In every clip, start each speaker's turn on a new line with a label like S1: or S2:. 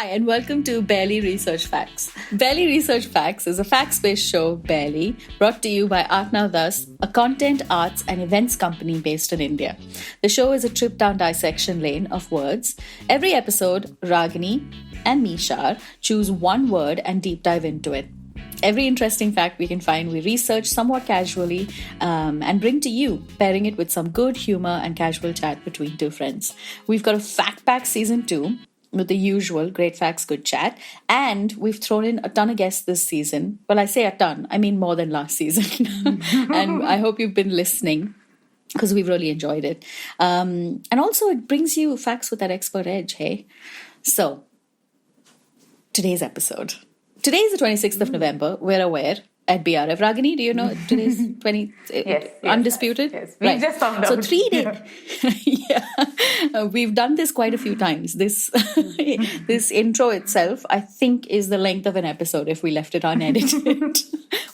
S1: Hi, and welcome to Barely Research Facts. Barely Research Facts is a facts-based show, Barely, brought to you by ArtNowThus, a content, arts, and events company based in India. The show is a trip down dissection lane of words. Every episode, Ragini and Shar choose one word and deep dive into it. Every interesting fact we can find, we research somewhat casually and bring to you, pairing it with some good humor and casual chat between two friends. We've got a Fact Pack Season 2 with the usual great facts, good chat, and we've thrown in a ton of guests this season. Well, I say a ton, I mean more than last season. And I hope you've been listening, because we've really enjoyed it. And also it brings you facts with that expert edge, hey? So, today's episode. Today is the 26th of November, we're aware, at BRF. Ragini, do you know today's
S2: yes,
S1: undisputed?
S2: Yes, we just found out.
S1: So 3 days. We've done this quite a few times. This intro itself, I think, is the length of an episode if we left it unedited.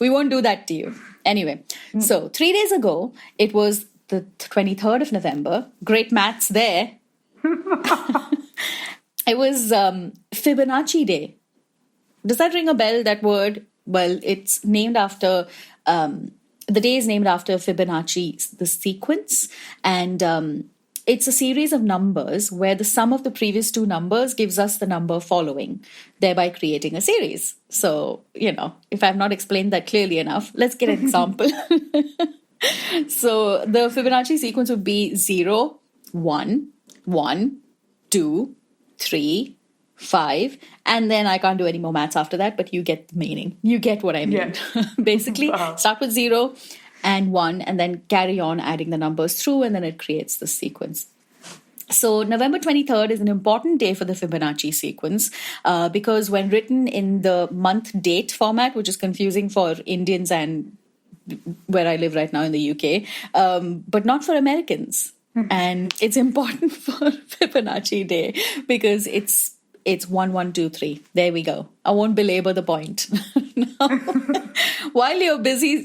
S1: We won't do that to you. Anyway, so 3 days ago, it was the 23rd of November. Great maths there. It was Fibonacci Day. Does that ring a bell, that word? Well, it's named after, the day is named after Fibonacci, the sequence. And it's a series of numbers where the sum of the previous two numbers gives us the number following, thereby creating a series. So, if I've not explained that clearly enough, let's get an example. So the Fibonacci sequence would be 0, 1, 1, 2, 3, 5, and then I can't do any more maths after that, but you get the meaning. You get what I mean. Yeah. Basically, start with 0 and 1, and then carry on adding the numbers through, and then it creates the sequence. So November 23rd is an important day for the Fibonacci sequence because when written in the month-date format, which is confusing for Indians and where I live right now in the UK, but not for Americans. And it's important for Fibonacci Day because it's 1, 1, 2, 3. There we go. I won't belabor the point. Now, while you're busy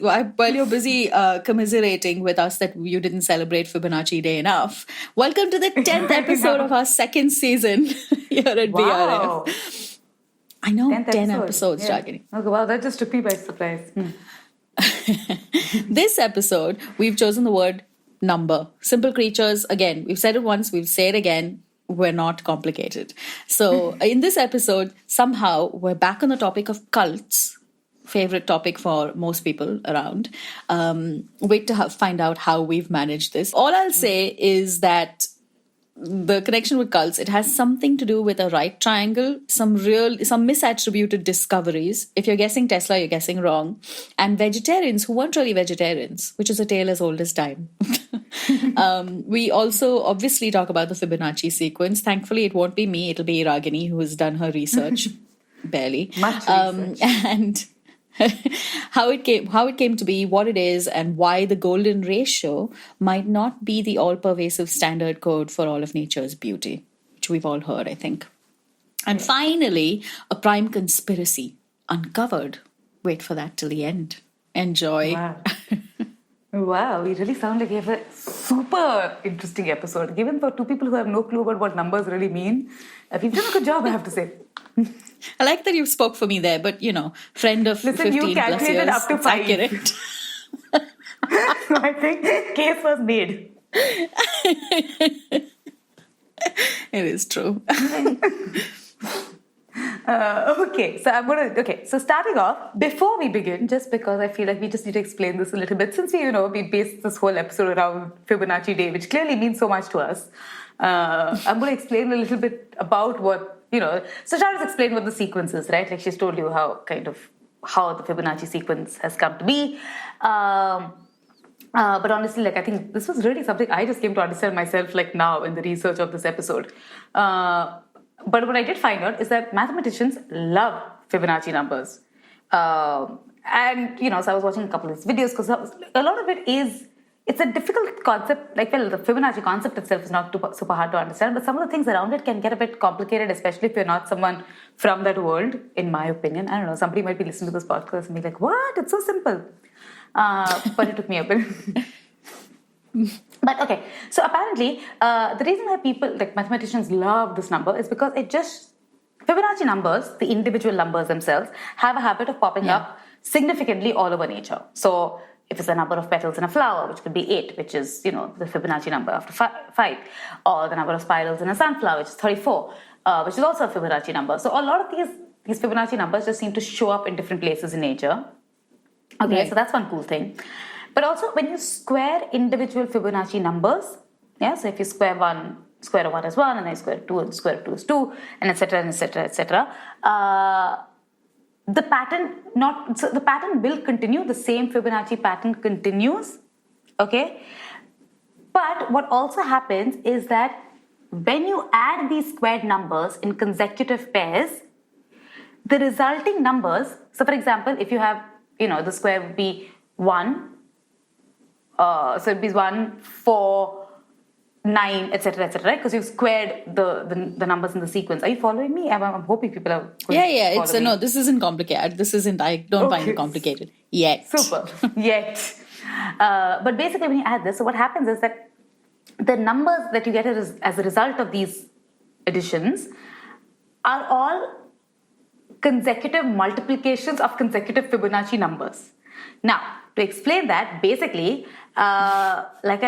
S1: commiserating with us that you didn't celebrate Fibonacci Day enough, welcome to the 10th episode of our second season here at BRF. I know, 10 episodes, Ragini.
S2: Okay, wow, that just took me by surprise.
S1: This episode, we've chosen the word number. Simple creatures. Again, we've said it once, we'll say it again. We're not complicated. So in this episode, somehow we're back on the topic of cults, favorite topic for most people around. Wait to find out how we've managed this. All I'll say is that the connection with cults, it has something to do with a right triangle, some misattributed discoveries. If you're guessing Tesla, you're guessing wrong. And vegetarians who weren't really vegetarians, which is a tale as old as time. We also obviously talk about the Fibonacci sequence. Thankfully, it won't be me. It'll be Ragini, who has done her research. Barely.
S2: Much research.
S1: And how it came to be, what it is, and why the golden ratio might not be the all-pervasive standard code for all of nature's beauty, which we've all heard, I think. And finally, a prime conspiracy uncovered. Wait for that till the end. Enjoy.
S2: Wow. Wow, we really sound like we have a super interesting episode. Given for two people who have no clue about what numbers really mean, we've done a good job, I have to say.
S1: I like that you spoke for me there, but friend of 15
S2: you
S1: plus years,
S2: up to 5.
S1: Accurate.
S2: So I think case was made.
S1: It is true.
S2: So starting off, before we begin, just because I feel like we just need to explain this a little bit, since we based this whole episode around Fibonacci Day, which clearly means so much to us. I'm going to explain a little bit about what, so Shar has explained what the sequence is, right? Like she's told you how the Fibonacci sequence has come to be. But honestly, I think this was really something I just came to understand myself, now in the research of this episode. But what I did find out is that mathematicians love Fibonacci numbers. So I was watching a couple of these videos because a lot of it's a difficult concept. The Fibonacci concept itself is not super hard to understand, but some of the things around it can get a bit complicated, especially if you're not someone from that world, in my opinion. I don't know, somebody might be listening to this podcast and be like, what? It's so simple. But it took me a bit. But okay, so apparently the reason why people, mathematicians love this number is because it just Fibonacci numbers, the individual numbers themselves, have a habit of popping up significantly all over nature. So if it's the number of petals in a flower, which could be 8, which is, the Fibonacci number after 5, or the number of spirals in a sunflower, which is 34, which is also a Fibonacci number. So a lot of these Fibonacci numbers just seem to show up in different places in nature. Okay,
S1: Right.
S2: so that's one cool thing. But also when you square individual Fibonacci numbers, so if you square one of 1 is 1, and then square 2, and square of 2 is 2, and etc., etc., etc., the pattern will continue. The same Fibonacci pattern continues. Okay, but what also happens is that when you add these squared numbers in consecutive pairs, the resulting numbers. So, for example, if you have, the square would be 1. So it'd be 1, 4, 9, etc., right? Because you've squared the numbers in the sequence. Are you following me? I'm hoping people are.
S1: Yeah. It's no. This isn't complicated. This isn't. I don't find it complicated yet.
S2: Super. Yet. But basically, when you add this, so what happens is that the numbers that you get as a result of these additions are all consecutive multiplications of consecutive Fibonacci numbers. Now, to explain that, basically, like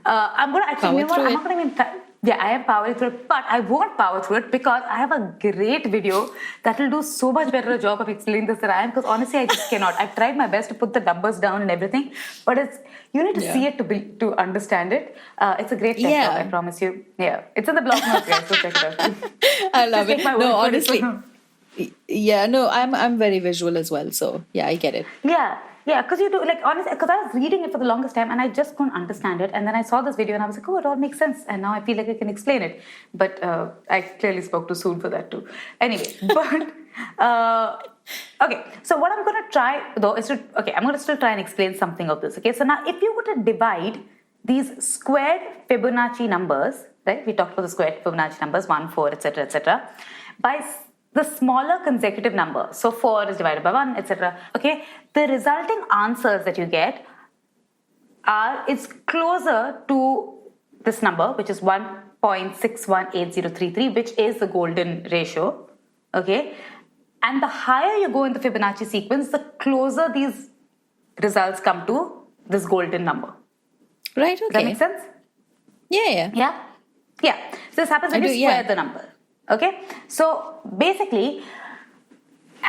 S2: I'm going to actually, I'm not going to even I am powering through it, but I won't power through it because I have a great video that will do so much better a job of explaining this than I am, because honestly, I just cannot. I've tried my best to put the numbers down and everything, but you need to see it to understand it. It's a great test job, I promise you. Yeah, it's in the blog notes, guys, so check it out.
S1: I love it. No, honestly. Yeah, no, I'm very visual as well, so I get it.
S2: Yeah, because you do, like, honestly, because I was reading it for the longest time and I just couldn't understand it. And then I saw this video and I was like, oh, it all makes sense. And now I feel like I can explain it. But I clearly spoke too soon for that too. Anyway, okay. So what I'm going to try, though, is I'm going to still try and explain something of this. Okay, so now if you were to divide these squared Fibonacci numbers, right? We talked about the squared Fibonacci numbers, 1, 4, etc., by the smaller consecutive number. So 4 is divided by 1, etc. Okay, the resulting answers that you get is closer to this number, which is 1.618033, which is the golden ratio. Okay, and the higher you go in the Fibonacci sequence, the closer these results come to this golden number.
S1: Right. Okay.
S2: Does that make sense?
S1: Yeah.
S2: So this happens when you square the number. Okay, so basically,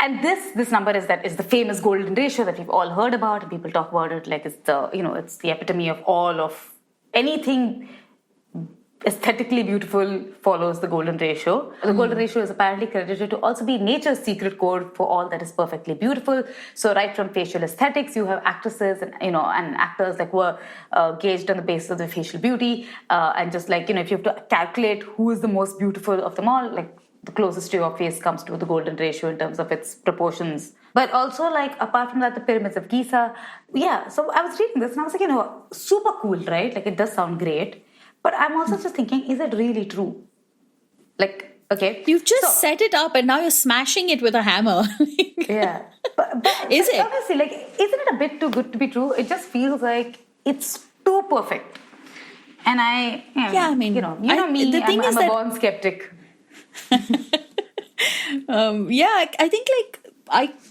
S2: and this number is the famous golden ratio that we've all heard about, and people talk about it like it's the epitome of all of anything aesthetically beautiful follows the golden ratio. The golden ratio is apparently credited to also be nature's secret code for all that is perfectly beautiful. So right from facial aesthetics, you have actresses and actors like who are gauged on the basis of their facial beauty, and just like if you have to calculate who is the most beautiful of them all, like the closest to your face comes to the golden ratio in terms of its proportions. But also, like, apart from that, the pyramids of Giza. Yeah, so I was reading this and I was like, super cool, right? Like, it does sound great. But I'm also just thinking, is it really true? Like, okay.
S1: You've just set it up and now you're smashing it with a hammer.
S2: Yeah. But
S1: is it?
S2: Honestly, like, isn't it a bit too good to be true? It just feels like it's too perfect. And I mean, me, the thing I'm a born skeptic.
S1: I think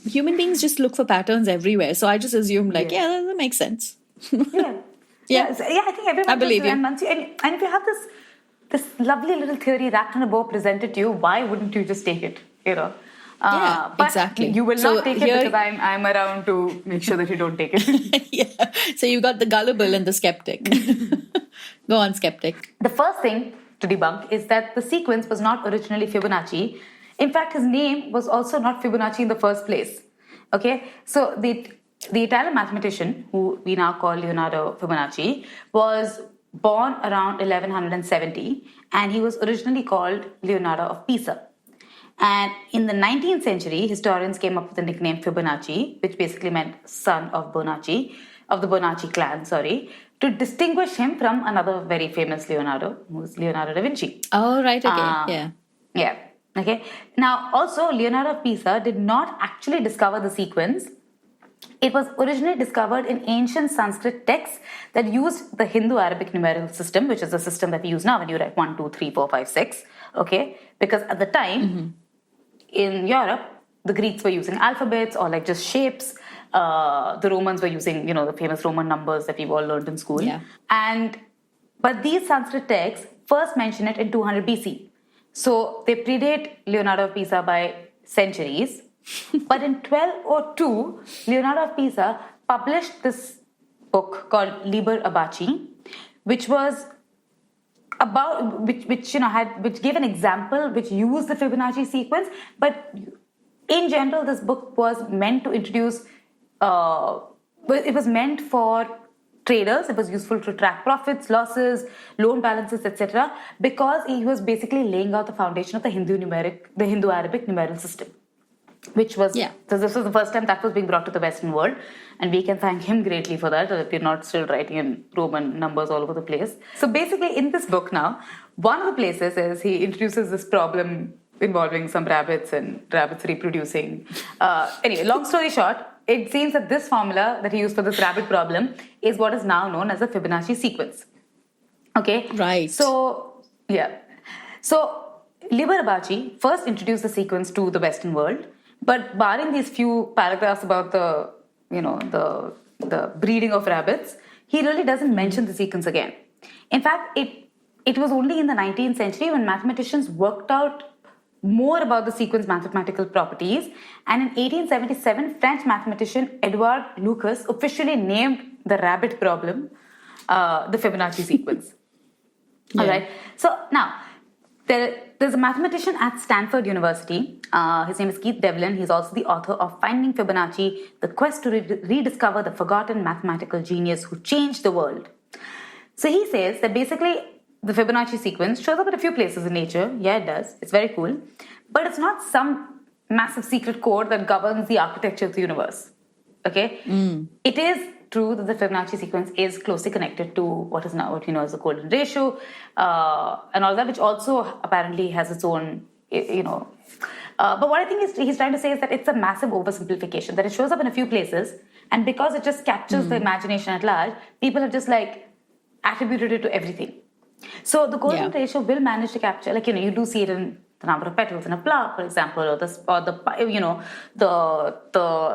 S1: human beings just look for patterns everywhere. So I just assume that makes sense.
S2: Yeah, I think everyone.
S1: I believe you.
S2: And if you have this lovely little theory wrapped in a bow presented to you, why wouldn't you just take it? But
S1: exactly.
S2: You will not take it because I'm around to make sure that you don't take it.
S1: Yeah. So you got the gullible and the skeptic. Go on, skeptic.
S2: The first thing to debunk is that the sequence was not originally Fibonacci. In fact, his name was also not Fibonacci in the first place. Okay, so the Italian mathematician, who we now call Leonardo Fibonacci, was born around 1170, and he was originally called Leonardo of Pisa. And in the 19th century, historians came up with the nickname Fibonacci, which basically meant son of Bonacci, of the Bonacci clan, to distinguish him from another very famous Leonardo, who was Leonardo da Vinci.
S1: Oh, right, okay,
S2: Yeah, okay. Now, also, Leonardo of Pisa did not actually discover the sequence. It was originally discovered in ancient Sanskrit texts that used the Hindu-Arabic numeral system, which is the system that we use now when you write 1, 2, 3, 4, 5, 6. Okay? Because at the time, in Europe, the Greeks were using alphabets or like just shapes. The Romans were using, the famous Roman numbers that we've all learned in school.
S1: Yeah.
S2: But these Sanskrit texts first mention it in 200 BC. So they predate Leonardo of Pisa by centuries. But in 1202, Leonardo of Pisa published this book called Liber Abaci, which was about which gave an example which used the Fibonacci sequence. But in general, this book was meant to introduce. It was meant for traders. It was useful to track profits, losses, loan balances, etc. Because he was basically laying out the foundation of the Hindu-Arabic numeral system. Which was, so this was the first time that was being brought to the Western world, and we can thank him greatly for that, that we're not still writing in Roman numbers all over the place. So basically in this book now, one of the places is he introduces this problem involving some rabbits and rabbits reproducing. Anyway, long story short, it seems that this formula that he used for this rabbit problem is what is now known as the Fibonacci sequence. Okay?
S1: Right.
S2: So, Liber Abaci first introduced the sequence to the Western world. But barring these few paragraphs about the breeding of rabbits, he really doesn't mention the sequence again. In fact, it was only in the 19th century when mathematicians worked out more about the sequence mathematical properties. And in 1877, French mathematician Edouard Lucas officially named the rabbit problem the Fibonacci sequence.
S1: Yeah.
S2: All right. So now, there's a mathematician at Stanford University. His name is Keith Devlin. He's also the author of Finding Fibonacci, The Quest to Rediscover the Forgotten Mathematical Genius Who Changed the World. So he says that basically the Fibonacci sequence shows up at a few places in nature. Yeah, it does. It's very cool. But it's not some massive secret code that governs the architecture of the universe. Okay? It is true that the Fibonacci sequence is closely connected to what is now what we know as the golden ratio and all that, which also apparently has its own, But what I think he's trying to say is that it's a massive oversimplification, that it shows up in a few places, and because it just captures the imagination at large, people have just attributed it to everything. So the golden ratio will manage to capture, you do see it in the number of petals in a flower, for example, or the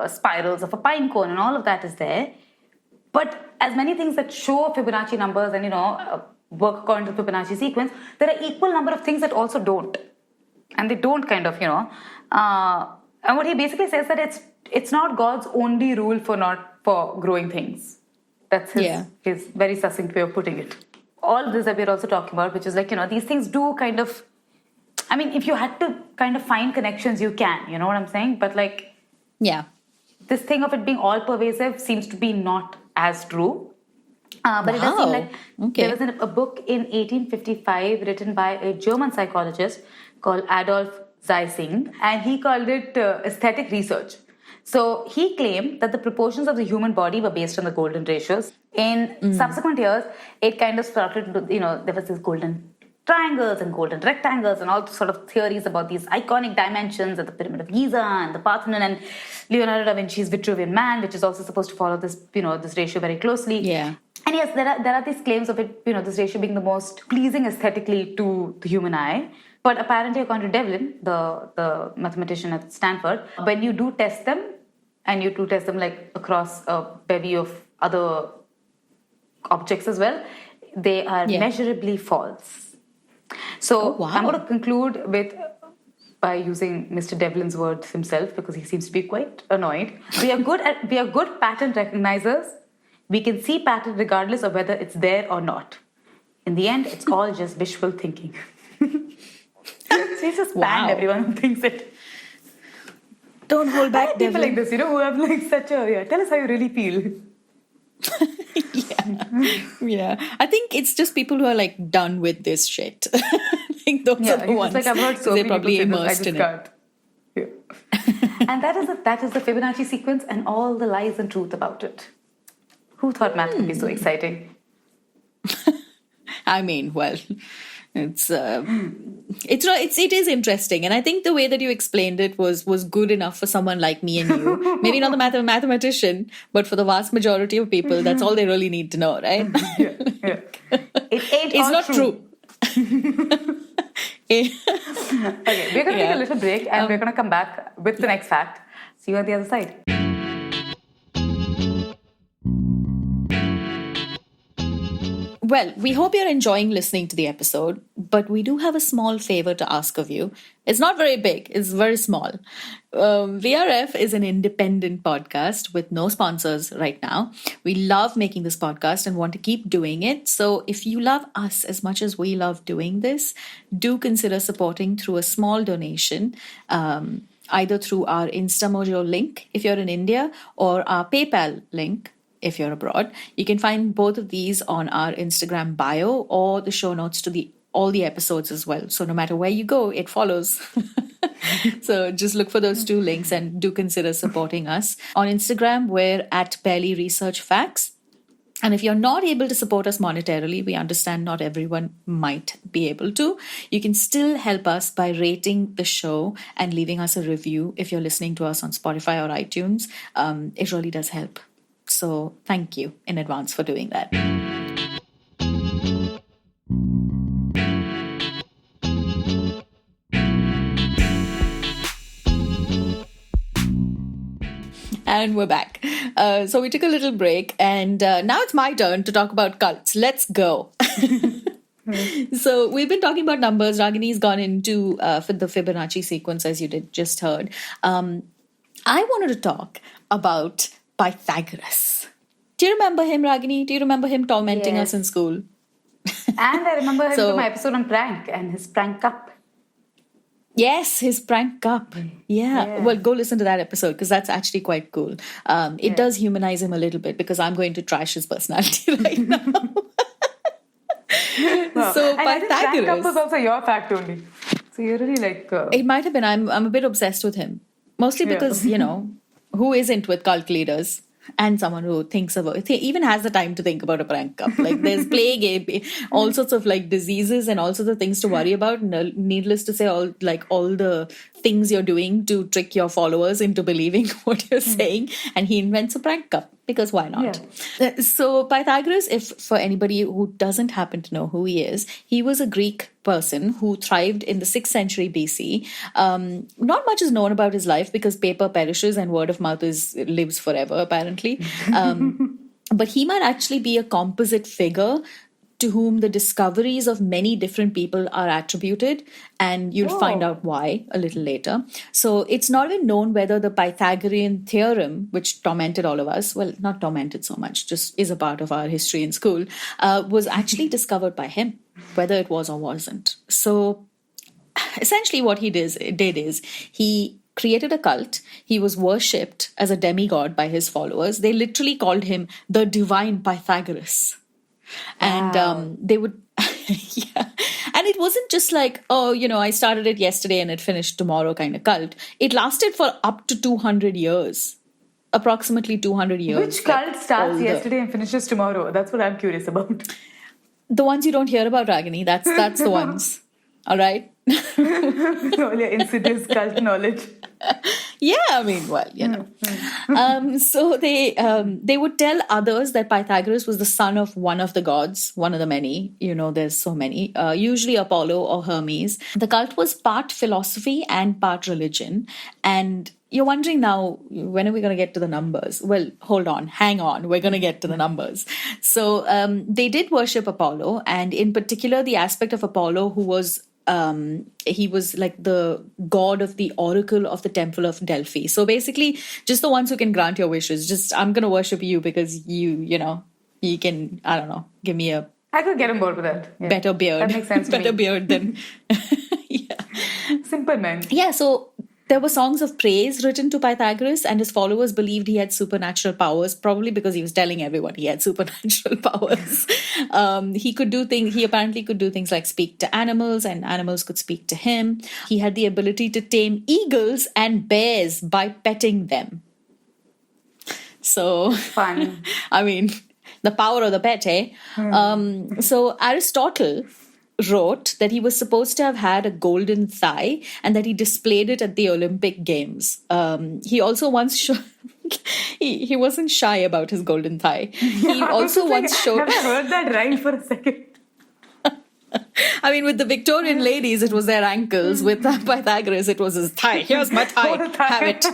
S2: spirals of a pine cone, and all of that is there. But as many things that show Fibonacci numbers and, work according to the Fibonacci sequence, there are equal number of things that also don't. And they don't and what he basically says that it's not God's only rule for growing things. That's his very succinct way of putting it. All of this that we're also talking about, which is these things do if you had to find connections, you can, you know what I'm saying? But this thing of it being all pervasive seems to be not as true. But it does seem like there was a book in 1855 written by a German psychologist called Adolf Zeising, and he called it aesthetic research. So he claimed that the proportions of the human body were based on the golden ratios. In subsequent years, it kind of started to, there was this golden triangles and golden rectangles and all sort of theories about these iconic dimensions at the Pyramid of Giza and the Parthenon and Leonardo da Vinci's Vitruvian Man, which is also supposed to follow this, this ratio very closely.
S1: Yeah.
S2: And yes, there are these claims of it, this ratio being the most pleasing aesthetically to the human eye. But apparently, according to Devlin, the mathematician at Stanford, when you do test them, and you do test them across a bevy of other objects as well, they are measurably false. So I'm going to conclude by using Mr. Devlin's words himself, because he seems to be quite annoyed. We are good pattern recognizers. We can see pattern regardless of whether it's there or not. In the end, it's all just wishful thinking. He's just banned everyone who thinks it.
S1: Don't hold back,
S2: people like this, who have such a... tell us how you really feel.
S1: Yeah. I think it's just people who are done with this shit. Those are the ones.
S2: I've heard so
S1: they're
S2: many
S1: probably
S2: people
S1: immersed in it.
S2: Yeah. And that is the Fibonacci sequence and all the lies and truth about it. Who thought math could be so exciting?
S1: I mean, well, It is interesting, and I think the way that you explained it was good enough for someone like me and you. Maybe not the mathematician, but for the vast majority of people, that's all they really need to know, right?
S2: Yeah. It's
S1: not true.
S2: Okay, we're going to take a little break, and we're going to come back with the next fact. See you on the other side.
S1: Well, we hope you're enjoying listening to the episode, but we do have a small favor to ask of you. It's not very big, it's very small. BRF is an independent podcast with no sponsors right now. We love making this podcast and want to keep doing it. So if you love us as much as we love doing this, do consider supporting through a small donation. Either through our InstaMojo link if you're in India, or our PayPal link if you're abroad. You can find both of these on our Instagram bio or the show notes to all the episodes as well. So no matter where you go, it follows. So just look for those two links and do consider supporting us. On Instagram, we're at Barely Research Facts. And if you're not able to support us monetarily, we understand not everyone might be able to. You can still help us by rating the show and leaving us a review if you're listening to us on Spotify or iTunes. It really does help. So thank you in advance for doing that. And we're back. So we took a little break, and now it's my turn to talk about cults. Let's go. So we've been talking about numbers. Ragini's gone into the Fibonacci sequence, as you just heard. I wanted to talk about Pythagoras. Do you remember him, Ragini? Do you remember him tormenting us in school?
S2: And I remember him from my episode on prank and his prank cup.
S1: Yes, his prank cup. Yeah. Well, go listen to that episode because that's actually quite cool. It does humanize him a little bit because I'm going to trash his personality right now.
S2: Wow.
S1: So
S2: and I think prank
S1: Pythagoras
S2: cup was also your fact only. So you're really like...
S1: It might have been. I'm a bit obsessed with him. Mostly because, who isn't with cult leaders? And someone who thinks about even has the time to think about a prank cup. Like there's plague, all sorts of like diseases and all sorts of things to worry about. Needless to say, all the things you're doing to trick your followers into believing what you're saying. And he invents a prank cup because why not? Yeah. So Pythagoras, if for anybody who doesn't happen to know who he is, he was a Greek person who thrived in the 6th century BC. Not much is known about his life because paper perishes and word of mouth lives forever, apparently. But he might actually be a composite figure to whom the discoveries of many different people are attributed, and you'll find out why a little later. So it's not even known whether the Pythagorean theorem, which tormented all of us, well, not tormented so much, just is a part of our history in school, was actually discovered by him, whether it was or wasn't. So essentially what he did is he created a cult. He was worshipped as a demigod by his followers. They literally called him the divine Pythagoras. And they would, And it wasn't just like, I started it yesterday and it finished tomorrow kind of cult. It lasted for up to 200 years, approximately 200 years.
S2: Which cult starts yesterday and finishes tomorrow? That's what I'm curious about.
S1: The ones you don't hear about, Ragini, that's the ones. All right?
S2: All your insidious cult knowledge.
S1: Yeah, I mean, well, so they would tell others that Pythagoras was the son of one of the gods, one of the many. There's so many. Usually Apollo or Hermes. The cult was part philosophy and part religion. And you're wondering now, when are we going to get to the numbers? Well, hold on, hang on, we're going to get to the numbers. So they did worship Apollo, and in particular, the aspect of Apollo who was he was like the god of the oracle of the temple of Delphi. So basically, just the ones who can grant your wishes. Just, I'm going to worship you because you can, I don't know, give me a...
S2: I could get on board with that. Yeah.
S1: Better beard.
S2: That makes sense to me.
S1: Better beard than...
S2: Simple man.
S1: Yeah, so... There were songs of praise written to Pythagoras, and his followers believed he had supernatural powers, probably because he was telling everyone he had supernatural powers. He could do things. He apparently could do things like speak to animals, and animals could speak to him. He had the ability to tame eagles and bears by petting them. So
S2: fun.
S1: I mean, the power of the pet, eh? So Aristotle wrote that he was supposed to have had a golden thigh and that he displayed it at the Olympic Games. He also once showed... he wasn't shy about his golden thigh. He also once showed...
S2: Have I heard that right for a second?
S1: I mean, with the Victorian ladies, it was their ankles. With Pythagoras, it was his thigh. Here's my thigh. Have it.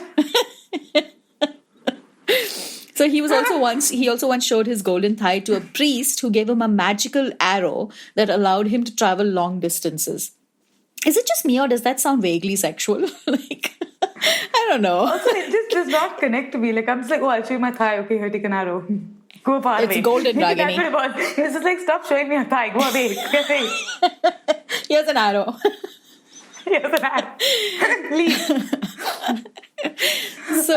S1: So he also once showed his golden thigh to a priest who gave him a magical arrow that allowed him to travel long distances. Is it just me or does that sound vaguely sexual? I don't know.
S2: Also, it just does not connect to me. I'm just I'll show you my thigh. Okay, here, take an arrow. Go far away.
S1: It's golden, Ragini.
S2: It's just stop showing me a thigh. Go away. Get away.
S1: Here's an arrow.
S2: Here's an arrow. Leave.
S1: So,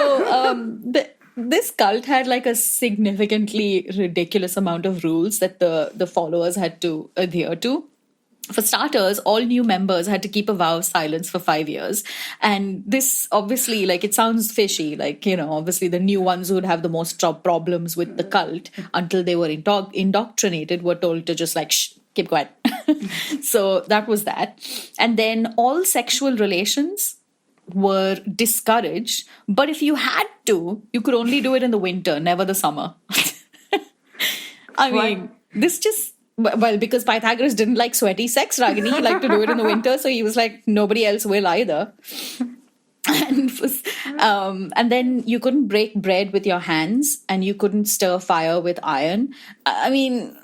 S1: this cult had a significantly ridiculous amount of rules that the followers had to adhere to. For starters, all new members had to keep a vow of silence for 5 years. And this obviously, it sounds fishy. Obviously the new ones who would have the most problems with the cult until they were indoctrinated were told to just shh, keep quiet. So that was that. And then all sexual relations were discouraged. But if you had to, you could only do it in the winter, never the summer. I mean, this just... Well, because Pythagoras didn't like sweaty sex, Ragini. He liked to do it in the winter, so he was like, nobody else will either. And then you couldn't break bread with your hands, and you couldn't stir fire with iron. I mean,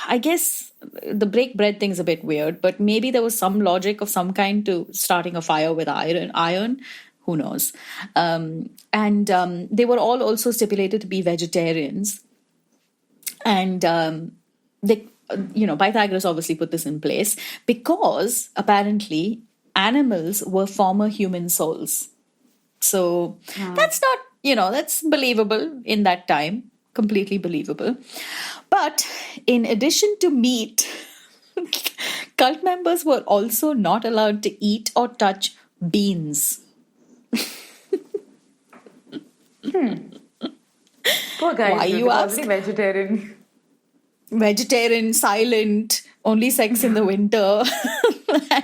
S1: I guess the break bread thing's a bit weird, but maybe there was some logic of some kind to starting a fire with iron. Who knows? And they were all also stipulated to be vegetarians. And Pythagoras obviously put this in place because apparently animals were former human souls. So that's not, that's believable in that time, completely believable. But in addition to meat, cult members were also not allowed to eat or touch beans.
S2: Poor guys.
S1: Why you ask?
S2: Vegetarian.
S1: Vegetarian, silent, only sex in the winter.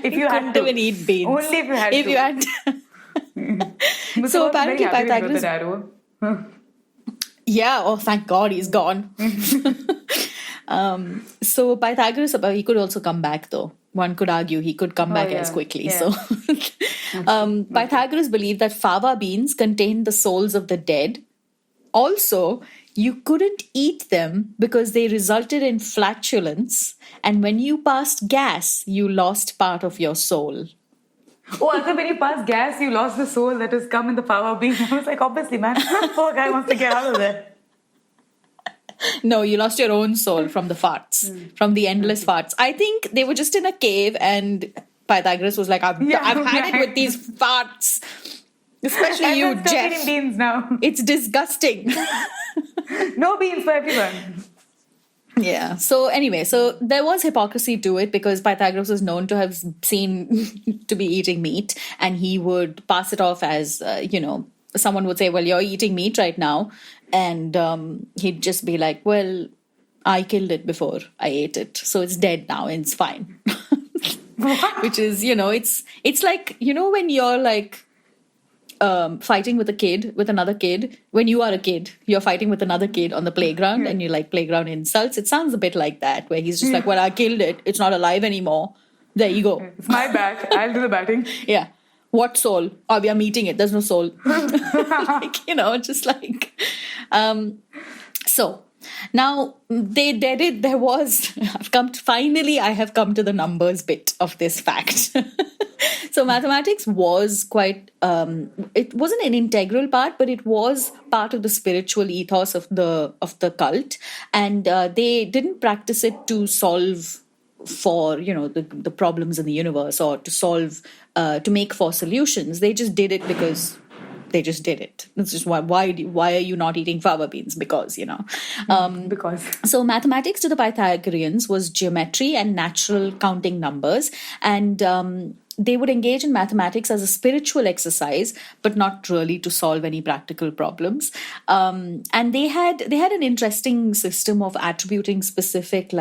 S2: If you had to.
S1: Couldn't even eat beans.
S2: Only if you had to.
S1: So apparently Pythagoras... Yeah, oh thank God he's gone. So Pythagoras, he could also come back though. One could argue he could come back as quickly. Yeah. So Pythagoras believed that fava beans contained the souls of the dead. Also, you couldn't eat them because they resulted in flatulence. And when you passed gas, you lost part of your soul.
S2: Oh, I thought when you passed gas, you lost the soul that has come in the fava bean. I was obviously, man, poor guy wants to get out of there.
S1: No, you lost your own soul from the farts, from the endless farts. I think they were just in a cave and Pythagoras was like, I've had it with these farts. Especially you, Jeff.
S2: Eating beans now.
S1: It's disgusting.
S2: No beans for everyone.
S1: Yeah. So anyway, there was hypocrisy to it because Pythagoras was known to have seen to be eating meat, and he would pass it off as, someone would say, well, you're eating meat right now. And he'd just be like, well, I killed it before I ate it. So it's dead now and it's fine. Which is, it's like, when you're fighting with another kid. When you are a kid, you're fighting with another kid on the playground and you playground insults. It sounds a bit like that, where he's just like, well, I killed it. It's not alive anymore. There you go.
S2: It's my bat. I'll do the batting.
S1: Yeah. What soul? Oh, we are meeting it. There's no soul. So now they did it. There was, I have come to the numbers bit of this fact. So mathematics was quite, it wasn't an integral part, but it was part of the spiritual ethos of the cult. And they didn't practice it to solve for, the problems in the universe or to solve, to make for solutions. They just did it because they just did it. It's just why are you not eating fava beans? Because,
S2: because.
S1: So mathematics to the Pythagoreans was geometry and natural counting numbers. And they would engage in mathematics as a spiritual exercise, but not really to solve any practical problems. And they had an interesting system of attributing specific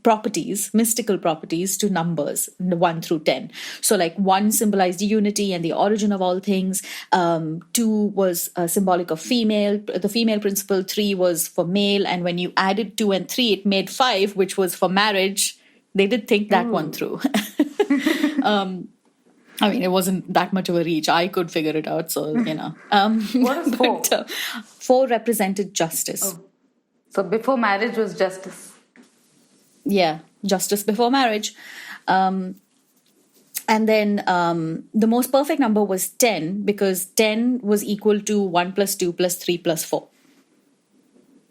S1: properties, mystical properties, to numbers 1 through 10. So like 1 symbolized unity and the origin of all things. 2 was symbolic of female, the female principle. 3 was for male, and when you added 2 and 3, it made 5, which was for marriage. They did think that one through. I mean, it wasn't that much of a reach. I could figure it out, so,
S2: What is 4?
S1: 4 represented justice.
S2: Oh. So before marriage was justice.
S1: Yeah, justice before marriage. And then the most perfect number was 10, because 10 was equal to 1 plus 2 plus 3 plus 4.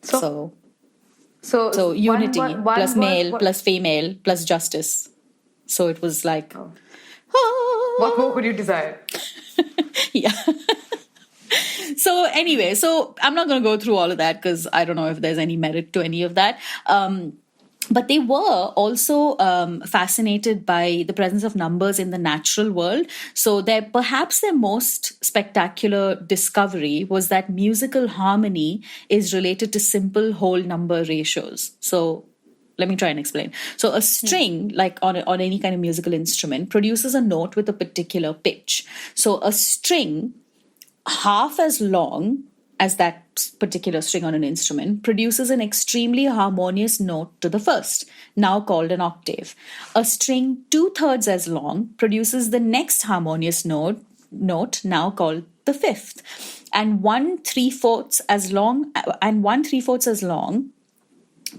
S1: So unity plus male plus female plus justice. So it was like...
S2: Oh. What more could you desire?
S1: Yeah. So anyway, I'm not going to go through all of that because I don't know if there's any merit to any of that. But they were also fascinated by the presence of numbers in the natural world. So perhaps their most spectacular discovery was that musical harmony is related to simple whole number ratios. So let me try and explain. So a string, like on any kind of musical instrument, produces a note with a particular pitch. So a string half as long as that particular string on an instrument produces an extremely harmonious note to the first, now called an octave. A string 2/3 as long produces the next harmonious note, now called the fifth. And 1/3 as long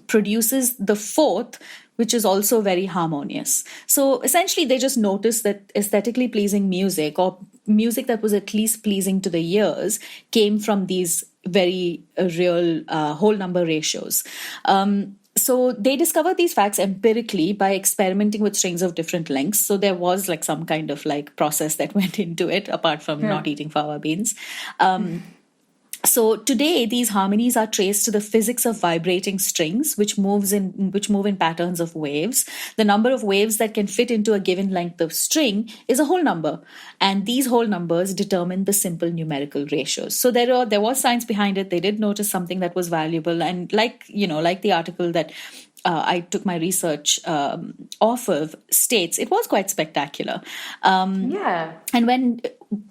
S1: produces the fourth, which is also very harmonious. So essentially, they just noticed that aesthetically pleasing music, or music that was at least pleasing to the ears, came from these very real whole number ratios. So they discovered these facts empirically by experimenting with strings of different lengths. So there was like some kind of like process that went into it, apart from not eating fava beans. So today, these harmonies are traced to the physics of vibrating strings, which move in patterns of waves. The number of waves that can fit into a given length of string is a whole number, and these whole numbers determine the simple numerical ratios. So there was science behind it. They did notice something that was valuable, and like the article that I took my research off of states, it was quite spectacular. And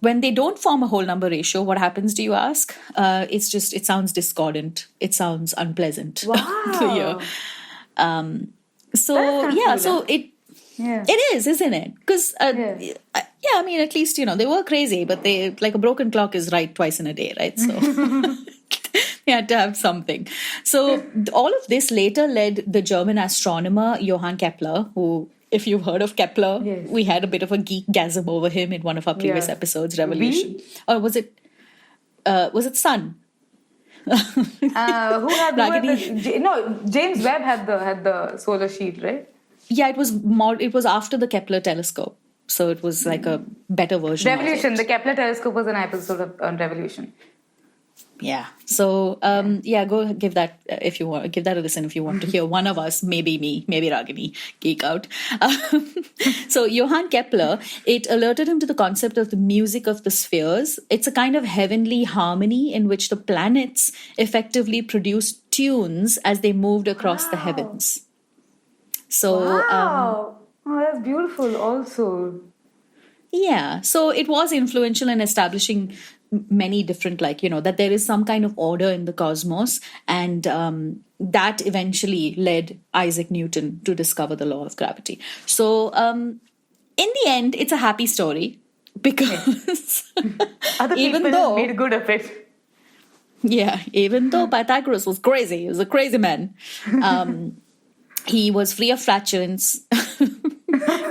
S1: when they don't form a whole number ratio, what happens, do you ask? It sounds discordant. It sounds unpleasant.
S2: Wow.
S1: It is, isn't it? Because, I mean, at least, they were crazy, but they, like a broken clock is right twice in a day, right? So... They had to have something. So all of this later led the German astronomer Johann Kepler, who, if you've heard of Kepler, we had a bit of a geekgasm over him in one of our previous episodes, Revolution. Or was it Sun?
S2: Who had James Webb had the solar sheet, right?
S1: Yeah, it was after the Kepler telescope. So it was like a better version.
S2: Revolution. The Kepler telescope was an episode on Revolution.
S1: Yeah. So, go give that if you want. Give that a listen if you want to hear one of us, maybe me, maybe Ragini, geek out. So, Johann Kepler, it alerted him to the concept of the music of the spheres. It's a kind of heavenly harmony in which the planets
S2: effectively produced tunes as they moved across the heavens. So, that's beautiful also.
S1: Yeah, so it was influential in establishing many different, that there is some kind of order in the cosmos, and that eventually led Isaac Newton to discover the law of gravity. So in the end, it's a happy story because
S2: other people made good of it.
S1: Yeah, even though Pythagoras was crazy, he was a crazy man. He was free of flatulence,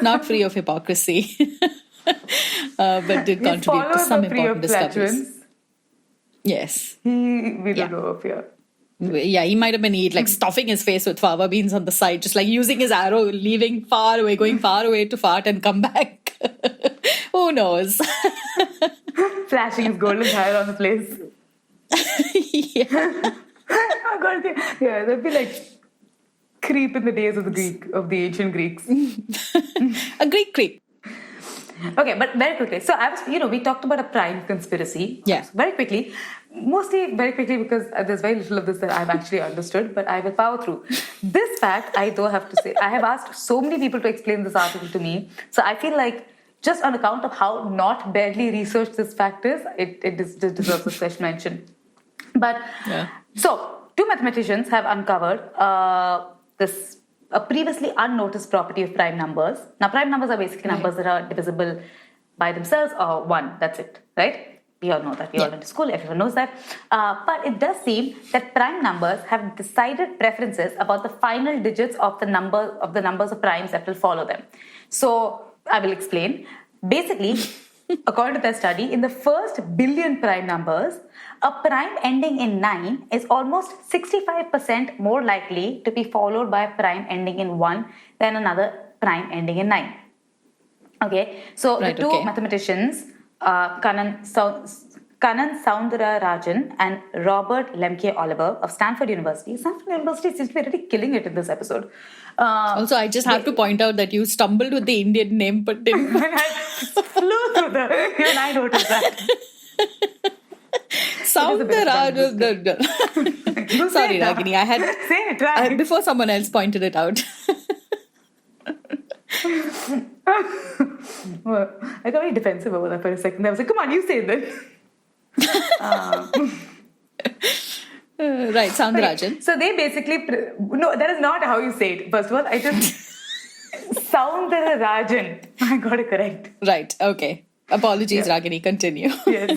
S1: not free of hypocrisy. But did contribute to some important discoveries. Yes.
S2: We don't know of here.
S1: Yeah, he might have been stuffing his face with fava beans on the side, just using his arrow, going far away to fart and come back. Who knows?
S2: Flashing his golden hair on the place.
S1: Yeah.
S2: Oh God, yeah, that'd be creep in the days of the ancient Greeks.
S1: A Greek creep.
S2: Okay, but very quickly. So we talked about a prime conspiracy.
S1: Yeah.
S2: Very quickly. Mostly very quickly because there's very little of this that I've actually understood, but I will power through. This fact, I though have to say, I have asked so many people to explain this article to me. So I feel like just on account of how not barely researched this fact is, it deserves a special mention. But, so, two mathematicians have uncovered a previously unnoticed property of prime numbers. Now, prime numbers are basically numbers that are divisible by themselves or one. That's it, right? We all know that. We all went to school. Everyone knows that. But it does seem that prime numbers have decided preferences about the final digits of the numbers of primes that will follow them. So I will explain. Basically, according to their study, in the first billion prime numbers, a prime ending in 9 is almost 65% more likely to be followed by a prime ending in 1 than another prime ending in 9. Okay, so the two mathematicians, Kanan Soundararajan and Robert Lemke Oliver of Stanford University. Stanford University seems to be really killing it in this episode.
S1: Also, I just have to point out that you stumbled with the Indian name, but didn't.
S2: I flew through even I noticed that.
S1: Soundararajan. Sorry, Ragini. I had
S2: say it right.
S1: Before someone else pointed it out.
S2: Well, I got very defensive over that for a second. I was like, come on, you say it then.
S1: Right, Soundarajan.
S2: Okay. So they basically... No, that is not how you say it. First of all, I just... Soundararajan. I got it correct.
S1: Right, okay. Apologies, Ragini. Continue.
S2: Yes.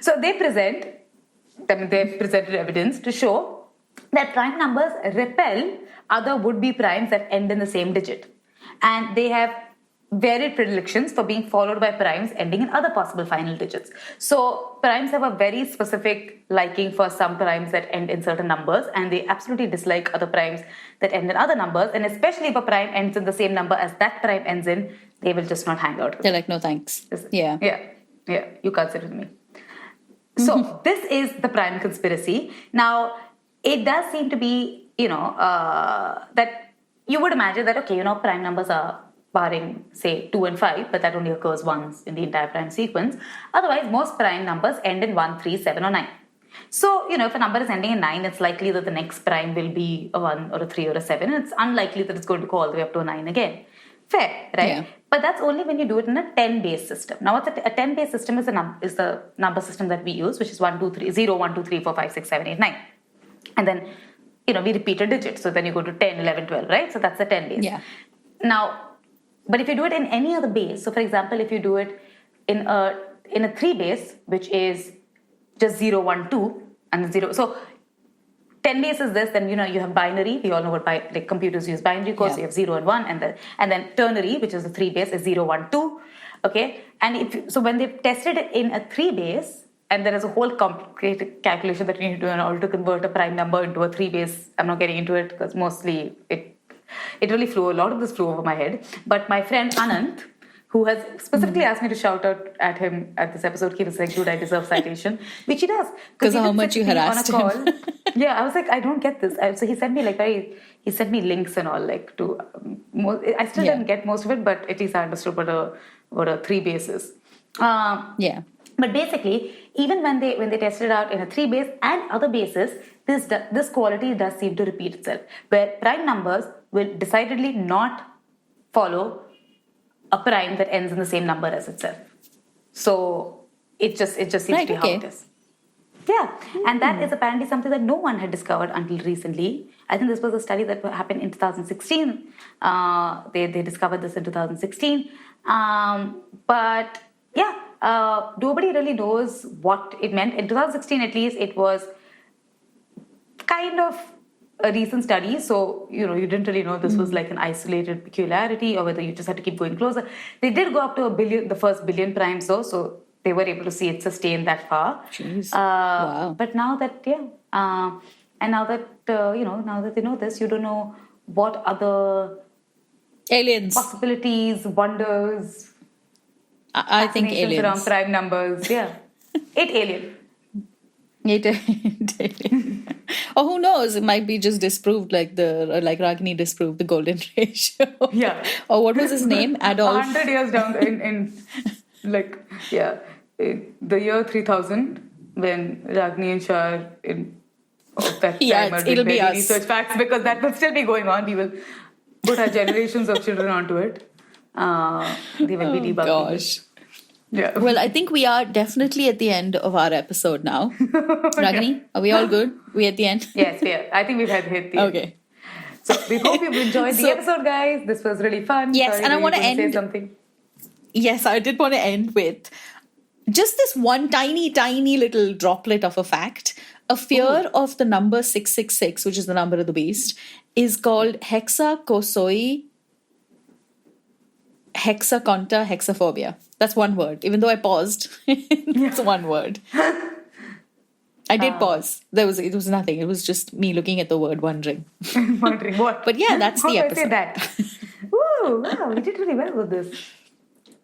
S2: So they presented evidence to show that prime numbers repel other would-be primes that end in the same digit. And they have varied predilections for being followed by primes ending in other possible final digits. So primes have a very specific liking for some primes that end in certain numbers, and they absolutely dislike other primes that end in other numbers. And especially if a prime ends in the same number as that prime ends in, they will just not hang out with
S1: They're like, no thanks. Yeah,
S2: you can't sit with me. So this is the prime conspiracy. Now, it does seem to be, that you would imagine that, okay, prime numbers are barring, say, 2 and 5, but that only occurs once in the entire prime sequence. Otherwise, most prime numbers end in 1, 3, 7, or 9. So, if a number is ending in 9, it's likely that the next prime will be a 1 or a 3 or a 7, and it's unlikely that it's going to go all the way up to a 9 again. Fair, right? Yeah. But that's only when you do it in a 10-base system. Now, what's a 10-base system is the number system that we use, which is 1, 2, 3, 0, 1, 2, 3, 4, 5, 6, 7, 8, 9. And then, we repeat a digit. So then you go to 10, 11, 12, right? So that's the 10 base.
S1: Yeah.
S2: Now, but if you do it in any other base, so for example, if you do it in a 3 base, which is just 0, 1, 2, and 0. So 10 base is this, then you have binary. We all know what computers use binary codes. So you have 0 and 1, and then ternary, which is the 3 base, is 0, 1, 2. Okay, and so when they've tested it in a 3 base, and there is a whole complicated calculation that you need to do in order to convert a prime number into a 3 base. I'm not getting into it because mostly it really flew. A lot of this flew over my head. But my friend Anant, who has specifically asked me to shout out at him at this episode, he was like, dude, I deserve citation, which he does.
S1: Because how much you harassed him.
S2: Yeah, I was like, I don't get this. So he sent me he sent me links and all to, I still didn't get most of it, but at least I understood what a 3 base is. But basically, even when they tested it out in a 3 base and other bases, this quality does seem to repeat itself, where prime numbers will decidedly not follow a prime that ends in the same number as itself. So it just seems to be how it is. Yeah, and that is apparently something that no one had discovered until recently. I think this was a study that happened in 2016. They discovered this in 2016. But yeah, nobody really knows what it meant. In 2016, at least, it was kind of a recent study. So, you didn't really know this was like an isolated peculiarity or whether you just had to keep going closer. They did go up to the first billion primes though. So they were able to see it sustain that far.
S1: Jeez. Wow.
S2: But now that, and now that, now that they know this, you don't know what other
S1: aliens
S2: possibilities, wonders,
S1: I think aliens
S2: around prime numbers. Yeah. 8 alien.
S1: Or who knows? It might be just disproved, like Ragini disproved the golden ratio.
S2: Yeah.
S1: Or what was his name? Adolf.
S2: 100 years down in the year 3000, when Ragini and Shar of that time are doing
S1: it'll be us.
S2: research facts, because that will still be going on. We will put our generations of children onto it. They will be debugging.
S1: Gosh.
S2: Yeah.
S1: Well, I think we are definitely at the end of our episode now. Ragini, are we all good? We at the end?
S2: Yes, we are. I think we've hit the end.
S1: Okay.
S2: So we hope you've enjoyed the episode, guys. This was really fun.
S1: Yes,
S2: Sorry,
S1: and I
S2: were you
S1: want to
S2: gonna say
S1: end.
S2: something.
S1: Yes, I did want to end with just this one tiny, tiny little droplet of a fact. A fear of the number 666, which is the number of the beast, is called hexaconta hexaphobia. That's one word. Even though I paused, it's one word. I did pause. It was nothing. It was just me looking at the word, wondering.
S2: Wondering what?
S1: But yeah, that's the episode.
S2: How do I say that? Woo! Wow, we did really well with this.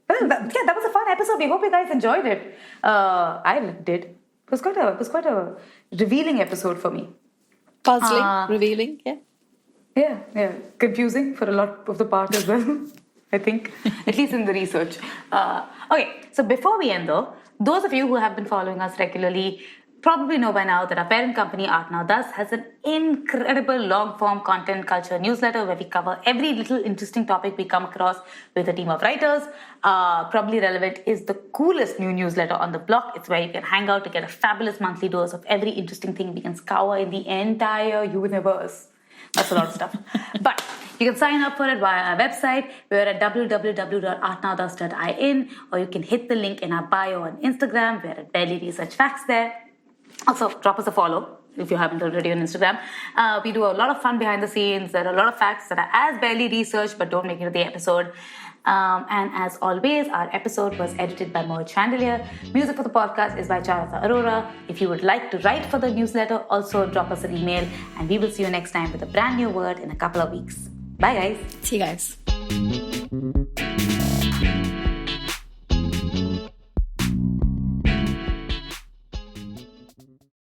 S2: Well, that was a fun episode. We hope you guys enjoyed it. I did. It was quite a revealing episode for me.
S1: Puzzling, revealing, yeah.
S2: Yeah. Confusing for a lot of the part as well, I think. At least in the research. Okay, so before we end though, those of you who have been following us regularly probably know by now that our parent company, ArtNowThus, has an incredible long-form content culture newsletter where we cover every little interesting topic we come across with a team of writers. Probably Relevant is the coolest new newsletter on the block. It's where you can hang out to get a fabulous monthly dose of every interesting thing we can scour in the entire universe. That's a lot of stuff. But you can sign up for it via our website. We're at www.artnowthus.in, or you can hit the link in our bio on Instagram. We're at Barely Research Facts there. Also, drop us a follow if you haven't already on Instagram. We do a lot of fun behind the scenes. There are a lot of facts that are as barely researched but don't make it to the episode. And as always, our episode was edited by Mohit Chandelier. Music for the podcast is by Charata Arora. If you would like to write for the newsletter, also drop us an email, and we will see you next time with a brand new word in a couple of weeks. Bye, guys.
S1: See you guys.